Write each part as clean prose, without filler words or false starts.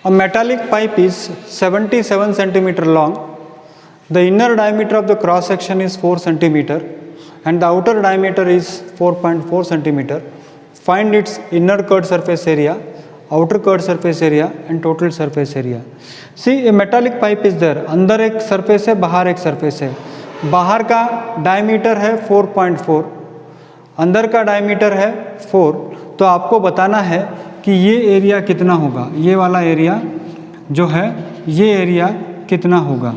A metallic pipe is 77 centimeter long. The inner diameter of the cross section is 4 centimeter and the outer diameter is 4.4 centimeter. Find its inner curved surface area, outer curved surface area and total surface area. See, a metallic pipe is there. अंदर एक surface है, बाहर एक surface है. बाहर का diameter है 4.4, अंदर का diameter है 4. तो आपको बताना है कि ये एरिया कितना होगा, ये वाला एरिया जो है ये एरिया कितना होगा.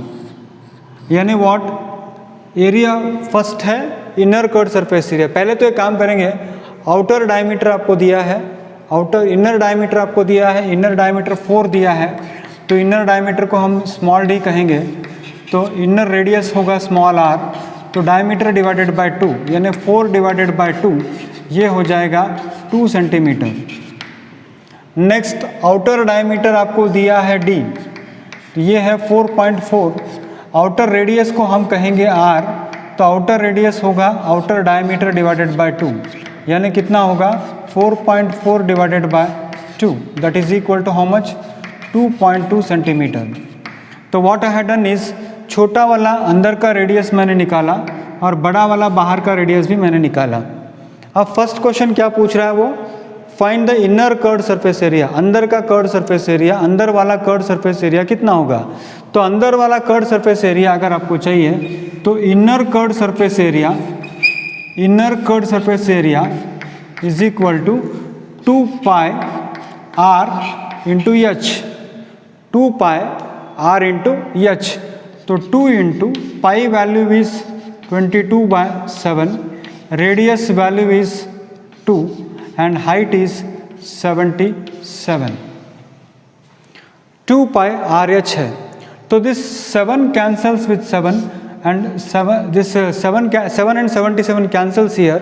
यानी व्हाट एरिया फर्स्ट है इनर कर्व्ड सरफेस एरिया. पहले तो एक काम करेंगे, आउटर डायमीटर आपको दिया है, आउटर इनर डायमीटर आपको दिया है, इनर डायमीटर 4 दिया है, तो इनर डायमीटर को हम स्मॉल डी कहेंगे. तो इनर रेडियस होगा स्मॉल आर, तो डायमीटर डिवाइडेड बाय 2 यानी 4 डिवाइडेड बाय 2 ये हो जाएगा 2 सेंटीमीटर. नेक्स्ट आउटर डायमीटर आपको दिया है डी, तो ये है 4.4. आउटर रेडियस को हम कहेंगे आर, तो आउटर रेडियस होगा आउटर डायमीटर डिवाइडेड बाय 2 यानी कितना होगा 4.4 divided by 2 that is equal to how much 2.2 centimetre. तो what I have done is छोटा वाला अंदर का रेडियस मैंने निकाला और बड़ा वाला बाहर का रेडियस भी मैंने निकाला. अब फर्स्ट क्वेश्चन क्या पूछ रहा है वो, find the inner curved surface area. अंदर का कर्व्ड सरफेस एरिया, अंदर वाला कर्व्ड सरफेस एरिया कितना होगा. तो अंदर वाला कर्व्ड सरफेस एरिया अगर आपको चाहिए तो inner curved surface area, inner curved surface area is equal to 2 pi R into H, 2 pi R into H. तो 2 into pi value is 22/7, radius value is 2 and height is 77. 2 pi RH है, तो this 7 cancels with 7 and 7 and 77 cancels here.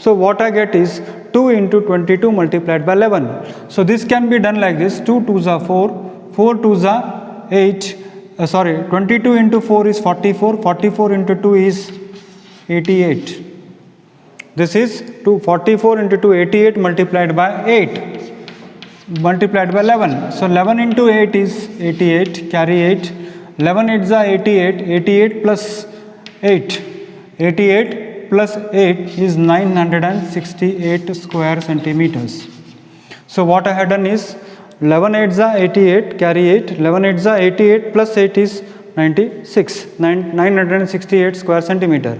So what I get is 2 into 22 multiplied by 11. So this can be done like this, 2 2s are 4, 4 2s are 8, 22 into 4 is 44, 44 into 2 is 88. This is 244 into 2 88 multiplied by 8 multiplied by 11. So 11 into 8 is 88, carry 8, 11 8s are 88, 88 plus 8, 88 plus 8 is 968 square centimeters. So what I have done is 11 8s are 88, carry 8, 11 8s are 88 plus 8 is 96, 968 square centimeter.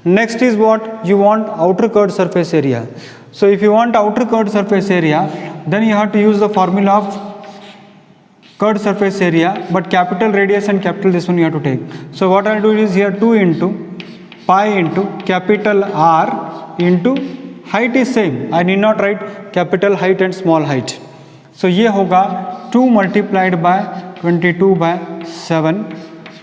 Next is what you want, outer curved surface area. So if you want outer curved surface area, then you have to use the formula of curved surface area, but capital radius and capital this one you have to take. So what I'll do is here 2 into pi into capital R into height is same. I need not write capital height and small height. So ये होगा 2 multiplied by 22/7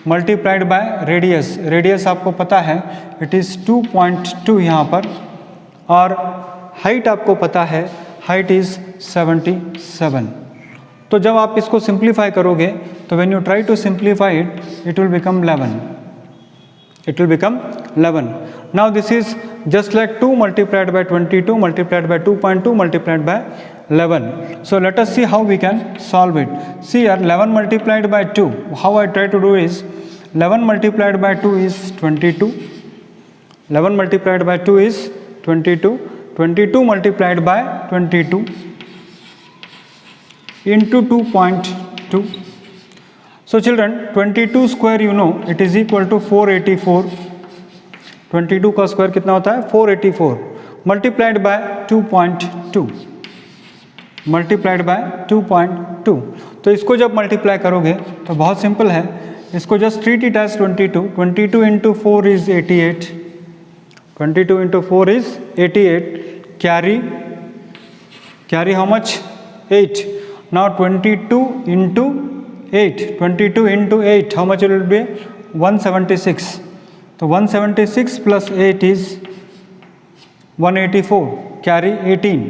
multiplied by radius. Radius आपको पता है it is 2.2 यहाँ पर, और height आपको पता है हाइट इज़ 77. तो जब आप इसको सिंप्लीफाई करोगे तो when you try to simplify it will become 11. It will become 11. Now this is just like 2 multiplied by 22 multiplied by 2.2 multiplied by 11. So let us see how we can solve it. See here 11 multiplied by 2. How I try to do is 11 multiplied by 2 is 22. 11 multiplied by 2 is 22. 22 multiplied by 22 into 2.2. So children, 22 square you know it is equal to 484. 22 का square कितना होता है 484 multiplied by 2.2 multiplied by 2.2. तो इसको जब multiply करोगे तो बहुत सिंपल है, इसको just treat it as 22. 22 into 4 is 88. 22 into 4 is 88. Carry how much 8. Now 22 into 8, 22 into 8, how much it will be 176. So 176 plus 8 is 184, carry 18.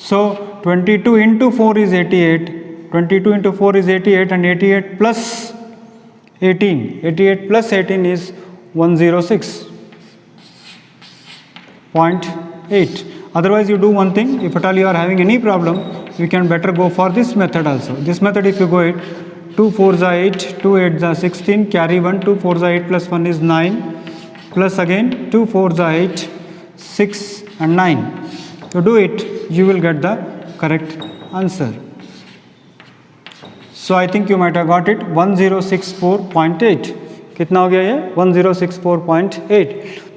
So 22 into 4 is 88, 22 into 4 is 88 and 88 plus 18, 88 plus 18 is 106.8. Otherwise you do one thing, if at all you are having any problem, we can better go for this method also. This method if you go it, 2 4s are 8, 2 8s are 16, carry 1, 2 4s are 8 plus 1 is 9, plus again 2 4s are 8, 6 and 9. So do it, you will get the correct answer. So I think you might have got it, 1064.8. कितना हो गया ये? 1064.8.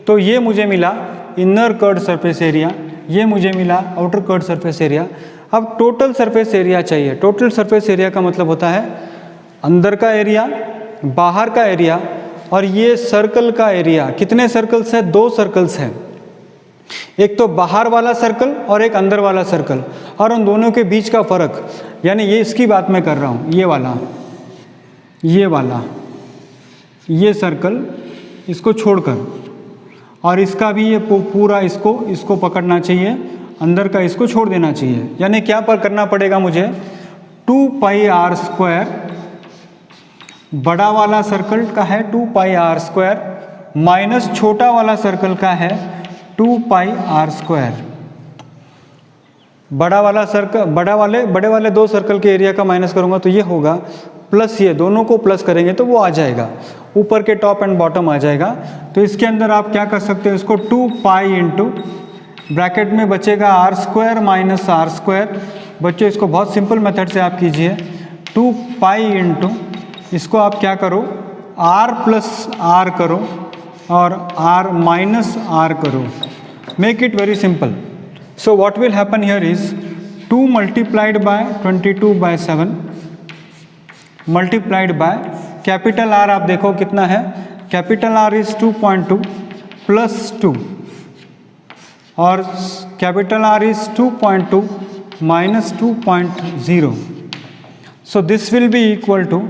तो ये मुझे मिला inner curved surface area, ये मुझे मिला आउटर कर्ड सरफेस एरिया. अब टोटल सरफेस एरिया चाहिए. टोटल सरफेस एरिया का मतलब होता है अंदर का एरिया, बाहर का एरिया और ये सर्कल का एरिया. कितने सर्कल्स है? 2 सर्कल्स हैं. एक तो बाहर वाला सर्कल और एक अंदर वाला सर्कल, और उन दोनों के बीच का फर्क, यानी ये इसकी बात मैं कर रहा हूँ. ये वाला, ये सर्कल इसको छोड़कर, और इसका भी ये पूरा इसको पकड़ना चाहिए, अंदर का इसको छोड़ देना चाहिए. यानी क्या पर करना पड़ेगा मुझे? 2 पाई आर स्क्वायर, बड़ा वाला सर्कल का है 2 पाई आर स्क्वायर, माइनस छोटा वाला सर्कल का है 2 पाई आर स्क्वायर. बड़े वाले 2 सर्कल के एरिया का माइनस करूँगा तो ये होगा, प्लस ये दोनों को प्लस करेंगे तो वो आ जाएगा, ऊपर के टॉप एंड बॉटम आ जाएगा. तो इसके अंदर आप क्या कर सकते हो? इसको 2 पाई इंटू ब्रैकेट में बचेगा R square minus R square. बच्चों इसको बहुत सिंपल मेथड से आप कीजिए. 2 पाई इंटू इसको आप क्या करो? आर प्लस आर करो और आर माइनस आर करो. Make it very simple. So what will happen here is 2 multiplied by 22/7 multiplied by capital R. आप देखो कितना है? कैपिटल आर इज 2.2 प्लस 2 और capital R is 2.2 minus 2.0. So this will be equal to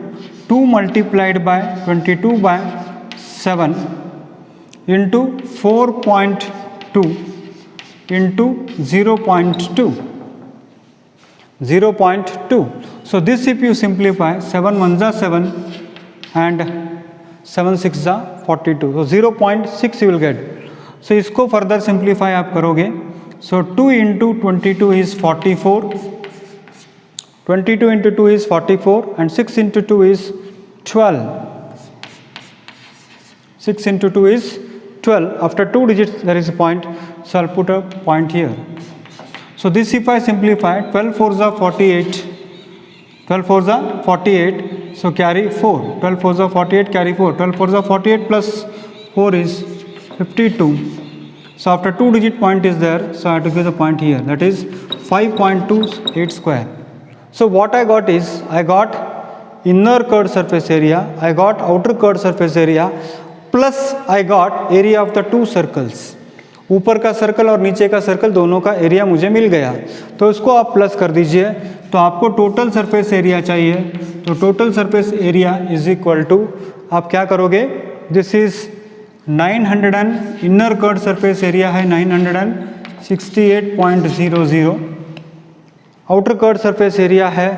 2 multiplied by 22/7 into 4.2 into 0.2. So this if you simplify, 7 1s are 7 and 7 6s are 42. So 0.6 you will get. So इसको further simplify आप करोगे. So 2 into 22 is 44. 22 into 2 is 44 and 6 into 2 is 12. 6 into 2 is 12. After 2 digits there is a point. So I'll put a point here. So this if I simplify, 12 4s are 48. 12 4s are 48. So carry 4. 12 4s are 48, carry 4. 12 4s are 48 plus 4 is 52. So after 2 digit point is there, so I have to give the point here. That is 5.28 square. So what I got is, I got inner curved surface area, I got outer curved surface area, plus I got area of the 2 circles. ऊपर का circle और नीचे का circle दोनों का area मुझे मिल गया. तो इसको आप प्लस कर दीजिए, तो आपको टोटल सरफेस एरिया चाहिए. तो total surface area is equal to, आप क्या करोगे? This is 900 and inner curved surface area है 968.00. आउटर कर्ड सरफेस एरिया है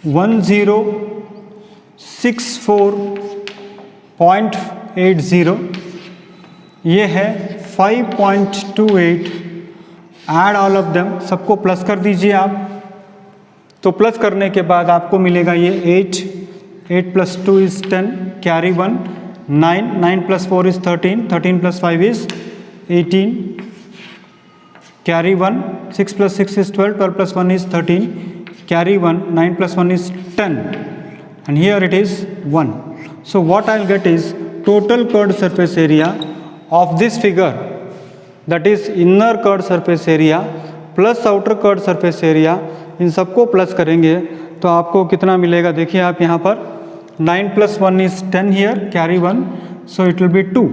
1064.80. ये है 5.28. ऐड ऑल ऑफ देम, सबको प्लस कर दीजिए आप. तो प्लस करने के बाद आपको मिलेगा ये 8 plus 2 is 10, carry 1, 9 plus 4 is 13, 13 plus 5 is 18, carry 1, 6 plus 6 is 12, 12 plus 1 is 13, carry 1, 9 plus 1 is 10 and here it is 1. So what I'll get is total curved surface area of this figure, that is inner curved surface area plus outer curved surface area. इन सबको plus करेंगे तो आपको कितना मिलेगा? देखिए आप यहाँ पर 9 plus 1 is 10 here, carry 1, so it will be 2,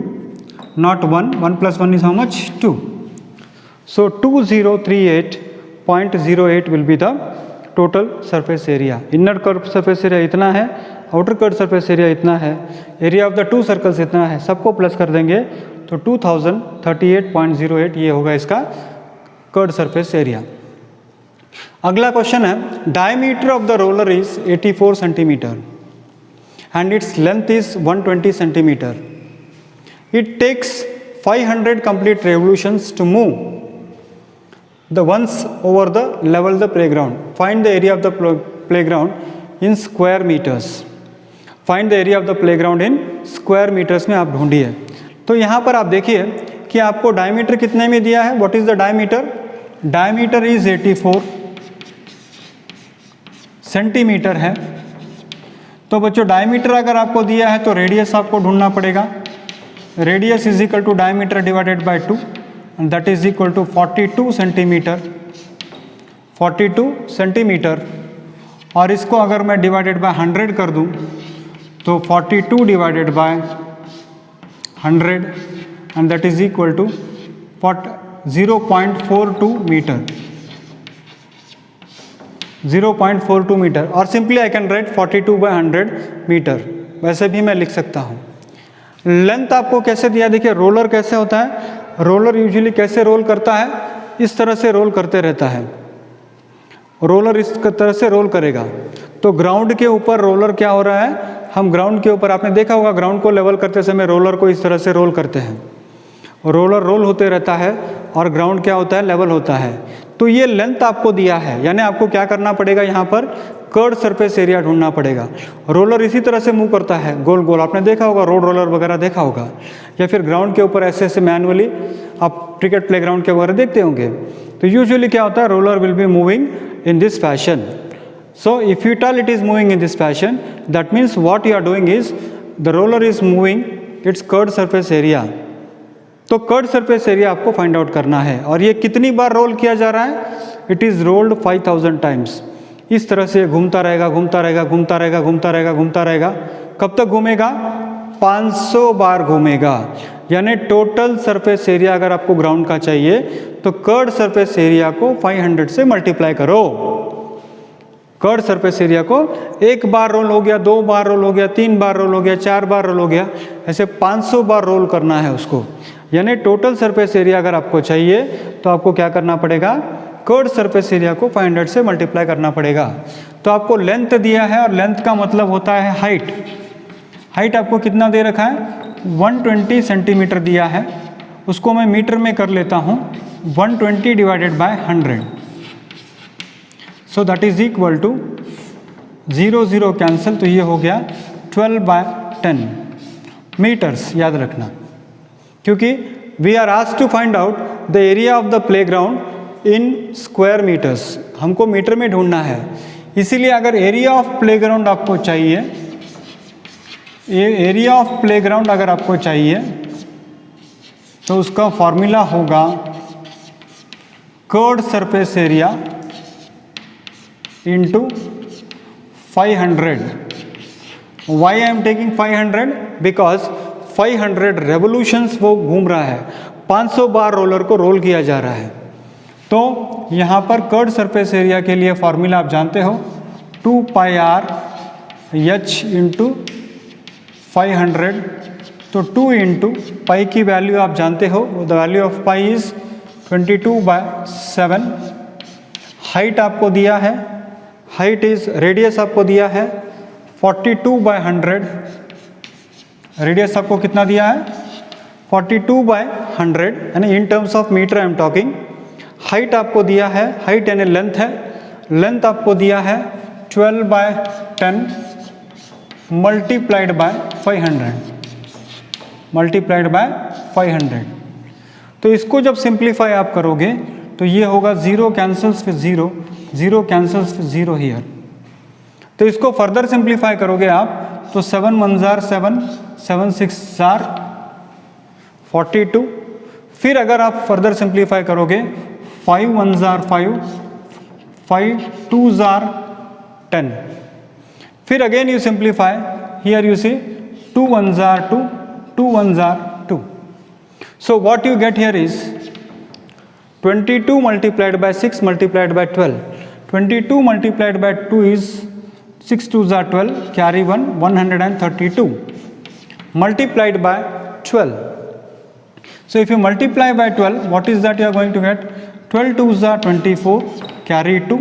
not 1. 1 plus 1 is how much? 2. So 2038.08 will be the total surface area. Inner curve surface area इतना है, आउटर कर्व सरफेस एरिया इतना है, एरिया ऑफ द 2 सर्कल्स इतना है, सबको plus कर देंगे तो 2038.08 ये होगा इसका कर्व सरफेस एरिया. अगला क्वेश्चन है, diameter of the roller is 84 centimeter and its length is 120 centimeter. It takes 500 complete revolutions to move the ones over the level the playground. Find the area of the playground in square meters. Find the area of the playground in square meters में आप ढूंढिए। तो यहाँ पर आप देखिए कि आपको डायमीटर कितने में दिया है। What is the diameter? Diameter is 84 centimetre है। तो बच्चों डायमीटर अगर आपको दिया है तो रेडियस आपको ढूंढना पड़ेगा। Radius is equal to diameter divided by 2 and that is equal to 42 centimeter. 42 centimeter और इसको अगर मैं डिवाइडेड बाय 100 कर दूं तो 42 divided by 100 and that is equal to 0.42 metre. 0.42 metre और simply I can write 42 by 100 metre, वैसे भी मैं लिख सकता हूँ। लेंथ आपको कैसे दिया, देखिए रोलर कैसे होता है। रोलर यूजुअली कैसे रोल करता है, इस तरह से रोल करते रहता है। रोलर इस तरह से रोल करेगा तो ग्राउंड के ऊपर रोलर क्या हो रहा है, हम ग्राउंड के ऊपर, आपने देखा होगा ग्राउंड को लेवल करते समय रोलर को इस तरह से रोल करते हैं। रोलर रोल होते रहता है और ग्राउंड क्या होता है, लेवल होता है। तो ये लेंथ आपको दिया है, यानी आपको क्या करना पड़ेगा, यहाँ पर कर्ड सरफेस एरिया ढूंढना पड़ेगा। रोलर इसी तरह से मूव करता है गोल गोल, आपने देखा होगा रोड रोलर वगैरह देखा होगा, या फिर ग्राउंड के ऊपर ऐसे ऐसे मैनुअली आप क्रिकेट प्लेग्राउंड के वगैरह देखते होंगे। तो यूजुअली क्या होता है, roller will be moving in this fashion. So if you tell it is moving in this fashion, that means what you are doing is the roller is moving its curved surface area. तो curd surface area आपको find out करना है और ये कितनी बार role किया जा रहा है, इट इज रोल्ड 5000 टाइम्स। इस तरह से घूमता रहेगा घूमता रहेगा घूमता रहेगा घूमता रहेगा घूमता रहेगा। कब तक घूमेगा, 500 बार घूमेगा। यानी टोटल सरफेस एरिया अगर आपको ग्राउंड का चाहिए तो कर्ड सरफेस एरिया को 500 से मल्टीप्लाई करो। कर्ड सरफेस एरिया को एक बार रोल हो गया, 2 बार रोल हो गया, 3 बार रोल हो गया, 4 बार रोल हो गया, ऐसे 500 बार रोल करना है उसको। यानी टोटल सरफेस एरिया अगर आपको चाहिए तो आपको क्या करना पड़ेगा, कर्ड सरफेस एरिया को 500 से मल्टीप्लाई करना पड़ेगा। तो आपको लेंथ दिया है और लेंथ का मतलब होता है हाइट। हाइट आपको कितना दे रखा है, 120 सेंटीमीटर दिया है, उसको मैं मीटर में कर लेता हूँ। 120 divided by 100, so that is equal to 0 0 cancel, तो ये हो गया 12 बाय 10 मीटर्स। याद रखना, क्योंकि we are asked to find out the area of the playground in square meters, हमको मीटर में ढूंढना है। इसीलिए अगर एरिया ऑफ प्लेग्राउंड आपको चाहिए, एरिया ऑफ प्लेग्राउंड अगर आपको चाहिए तो उसका फॉर्मूला होगा curved surface area into 500। Why I am taking 500, because 500 revolutions वो घूम रहा है, 500 बार रोलर को रोल किया जा रहा है। तो यहाँ पर कर्ड सरफेस एरिया के लिए फॉर्मूला आप जानते हो, 2 पाई आर एच इंटू 500। तो 2 इंटू पाई की वैल्यू आप जानते हो, the value of pi is 22/7। Height आपको दिया है, हाइट इज, रेडियस आपको दिया है 42/100। रेडियस आपको कितना दिया है, 42/100, यानी in terms of meter I am talking. Height आपको दिया है, हाइट यानी लेंथ है, लेंथ आपको दिया है 12/10 मल्टीप्लाइड बाय 500, मल्टीप्लाइड बाय 500। तो इसको जब सिंप्लीफाई आप करोगे तो ये होगा 0 cancels with 0, 0 cancels with 0 here. तो इसको फर्दर सिंप्लीफाई करोगे आप तो 7 1 जार 7, 7 6 जार 42। फिर अगर आप फर्दर सिंप्लीफाई करोगे 5 1 जार 5, 5 2 जार 10। फिर again you simplify, here you see 2 1 जार 2, 2 1 जार 2। So what you get here is 22 multiplied by 6 multiplied by 12. 22 multiplied by 2 is 6 2s are 12, carry 1, 132 multiplied by 12. So if you multiply by 12, what is that you are going to get? 12 2s are 24, carry 2,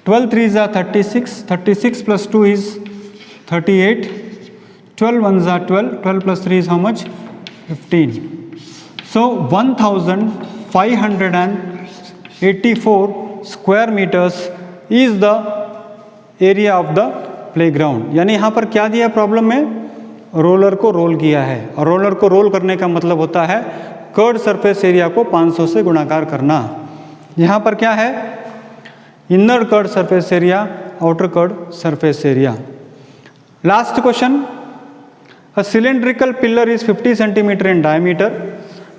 12 3s are 36, 36 plus 2 is 38, 12 1s are 12, 12 plus 3 is how much? 15. So 1580 84 square meters is the area of the playground. यानी यहाँ पर क्या दिया problem में, roller को role किया है, और रोलर को रोल करने का मतलब होता है कर्ड सरफेस एरिया को 500 से गुणाकार करना। यहाँ पर क्या है, inner curved surface area, outer curved surface area. Last question, a cylindrical pillar is 50 centimetre in diameter.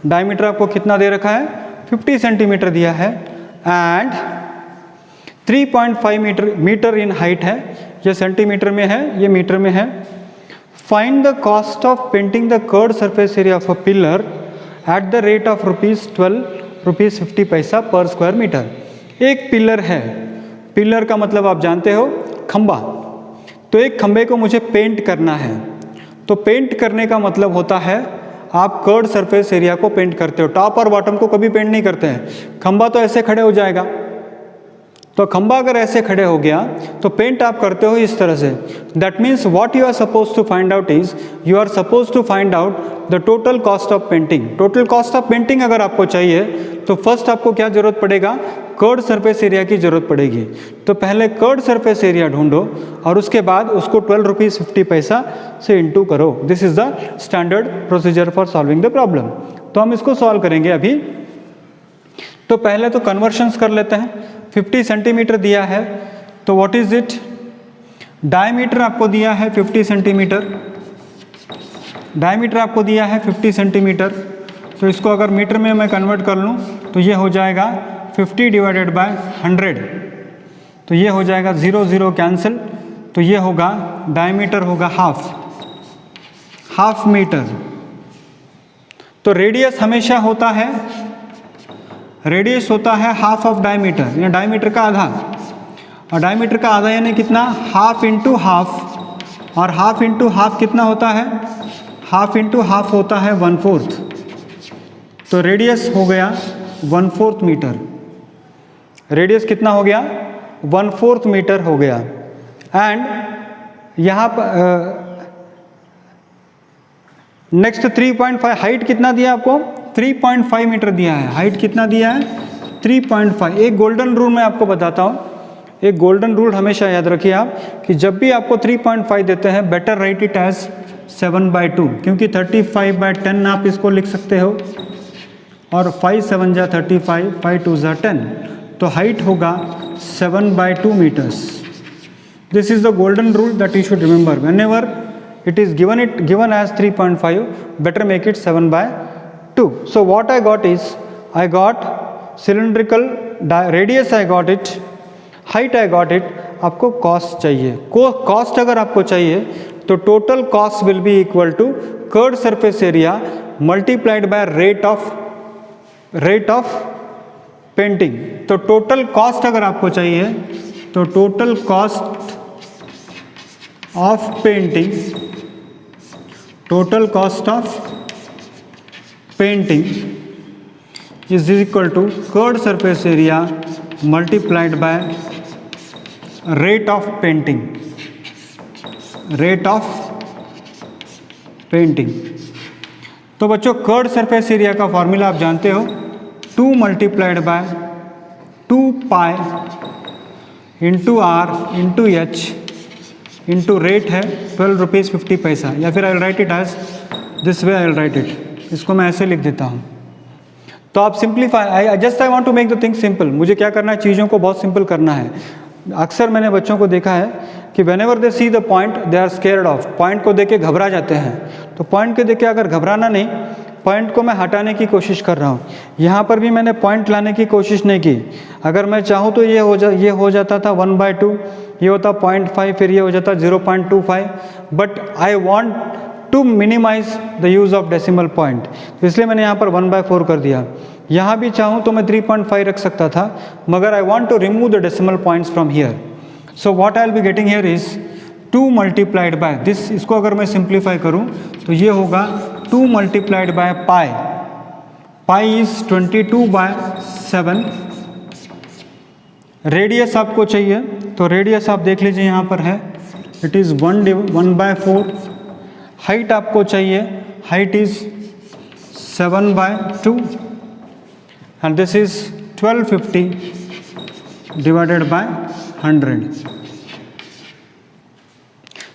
Diameter आपको कितना दे रखा है, 50 सेंटीमीटर दिया है, एंड 3.5 मीटर इन हाइट है। ये सेंटीमीटर में है, ये मीटर में है। Find the cost of painting the curd surface area of a pillar at the rate of ₹50 पर स्क्वायर मीटर। एक पिलर है, पिलर का मतलब आप जानते हो खंबा, तो एक खंबे को मुझे पेंट करना है। तो पेंट करने का मतलब होता है आप कर्ड सरफेस एरिया को पेंट करते हो, टॉप और बॉटम को कभी पेंट नहीं करते हैं। खंबा तो ऐसे खड़े हो जाएगा, तो खंबा अगर ऐसे खड़े हो गया तो पेंट आप करते हो इस तरह से। That means what you are suppose to find out is, you are suppose to find out the total cost of painting. Total cost of painting अगर आपको चाहिए तो फर्स्ट आपको क्या जरूरत पड़ेगा, कर्ड सरफेस एरिया की जरूरत पड़ेगी। तो पहले कर्ड सरफेस एरिया ढूंढो और उसके बाद उसको ₹12.50 से इंटू करो। This is the standard procedure for solving the problem. तो हम इसको सॉल्व करेंगे अभी। तो पहले तो कन्वर्शंस कर लेते हैं। 50 सेंटीमीटर दिया है, तो व्हाट इज इट, डायमीटर आपको दिया है 50 सेंटीमीटर, डायमीटर आपको दिया है 50 सेंटीमीटर। तो इसको अगर मीटर में मैं कन्वर्ट कर लूँ तो ये हो जाएगा 50 डिवाइडेड बाय 100, तो ये हो जाएगा 0 0 कैंसिल, तो ये होगा डायमीटर होगा हाफ मीटर। तो रेडियस हमेशा होता है, रेडियस होता है हाफ ऑफ डायमीटर, या डायमीटर का आधा, और डायमीटर का आधा यानी कितना, हाफ इंटू हाफ, और हाफ इंटू हाफ कितना होता है, हाफ इंटू हाफ होता है 1/4। तो रेडियस हो गया 1/4 मीटर, रेडियस कितना हो गया, 1/4 मीटर हो गया। एंड यहाँ पर नेक्स्ट 3.5, हाइट कितना दिया आपको, 3.5 मीटर दिया है। हाइट कितना दिया है, 3.5। एक गोल्डन रूल मैं आपको बताता हूँ, एक गोल्डन रूल हमेशा याद रखिए आप कि जब भी आपको 3.5 देते हैं, बेटर राइट इट एज 7/2, क्योंकि 35/10 आप इसको लिख सकते हो, और 5 7 जा 35, 5 2 जा 10, तो हाइट होगा 7/2 metres. This is the golden rule that you should remember whenever it is given as 3.5, better make it 7/2. So what I got is, I got cylindrical radius, I got it, height I got it। आपको cost चाहिए, cost अगर आपको चाहिए तो total cost will be equal to curved surface area multiplied by rate of painting। तो total cost अगर आपको चाहिए तो total cost of painting, total cost of painting is equal to curved surface area multiplied by rate of painting, rate of painting। तो बच्चों curved surface area का formula आप जानते हो, 2 multiplied by 2 pi into r into h into rate है ₹12.50, या फिर I will write it as this way, I will write it, इसको मैं ऐसे लिख देता हूँ। तो आप simplify, I want to make the thing simple. मुझे क्या करना है, चीज़ों को बहुत सिंपल करना है। अक्सर मैंने बच्चों को देखा है कि whenever they see the point they are scared of, point को देख के घबरा जाते हैं। तो पॉइंट को देख के अगर घबराना नहीं, पॉइंट को मैं हटाने की कोशिश कर रहा हूँ। यहाँ पर भी मैंने पॉइंट लाने की कोशिश नहीं की। अगर मैं चाहूँ तो ये हो जाता था 1/2, ये होता 0.5, फिर ये हो जाता 0.25, but I want to minimise the use of decimal point, तो इसलिए मैंने यहाँ पर 1/4 कर दिया। यहाँ भी चाहूँ तो मैं 3.5 रख सकता था, मगर I want to remove the decimal points from here. So what I will be getting here is 2 multiplied by this. इसको अगर मैं सिंप्लीफाई करूँ तो ये होगा 2 multiplied by pi, pi is 22/7। Radius आपको चाहिए तो रेडियस आप देख लीजिए यहाँ पर है, इट इज़ 1/4। हाइट आपको चाहिए, height is 7/2 and this is 1250 divided by 100.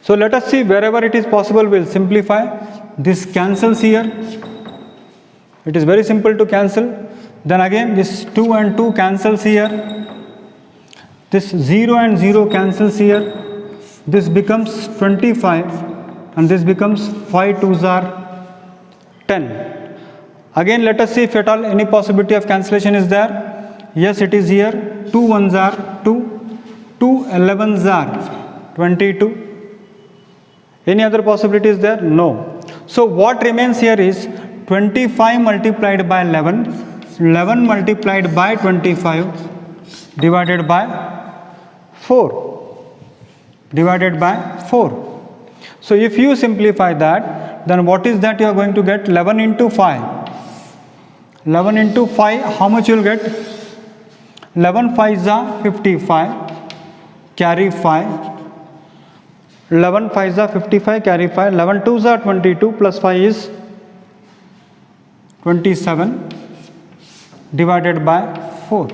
So let us see, wherever it is possible we'll simplify. This cancels here. It is very simple to cancel. Then again this 2 and 2 cancels here. This 0 and 0 cancels here. This becomes 25 and this becomes 5 2s are 10. Again let us see if at all any possibility of cancellation is there. Yes, it is here. 2 1s are 2, 2 11s are 22. Any other possibility is there? No. So what remains here is 25 multiplied by 11, 11 multiplied by 25 divided by 4, divided by 4. So if you simplify that, then what is that you are going to get? 11 into 5. 11 into 5, how much you will get? 11 5s are 55, carry 5. 11 5s are 55, carry 5. 11 2s are 22, plus 5 is 27 divided by 4.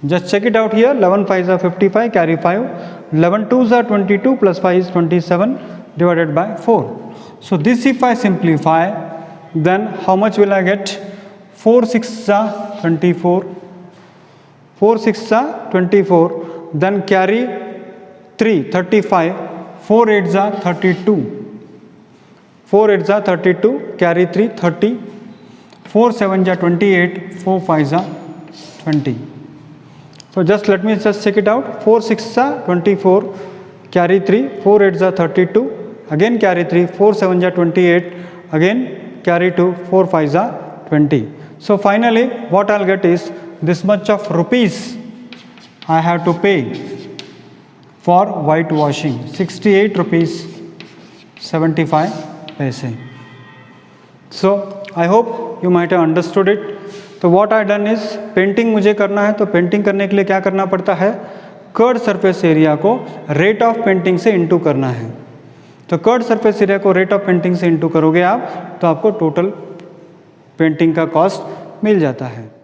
Just check it out here. 11 5s are 55, carry 5. 11 2s are 22, plus 5 is 27 divided by 4. So this if I simplify, then how much will I get? 4 6s are 24. 4 6s are 24. Then carry 3, 35. 4 8s are 32. 4 8s are 32. Carry 3, 30. 4 7s are 28. 4 5s are 20. So just let me just check it out. 4 6s are 24. Carry 3. 4 8s are 32. Again carry 3. 4 7s are 28. Again carry 2. 4 5s are 20. So finally what I'll get is this much of rupees I have to pay for whitewashing. 68 rupees 75 paise. So I hope you might have understood it. तो what I done is, painting मुझे करना है, तो painting करने के लिए क्या करना पड़ता है? कर्ड सरफेस एरिया को रेट ऑफ पेंटिंग से इंटू करना है. तो कर्ड सरफेस एरिया को रेट ऑफ पेंटिंग से इंटू करोगे आप, तो आपको टोटल पेंटिंग का कॉस्ट मिल जाता है.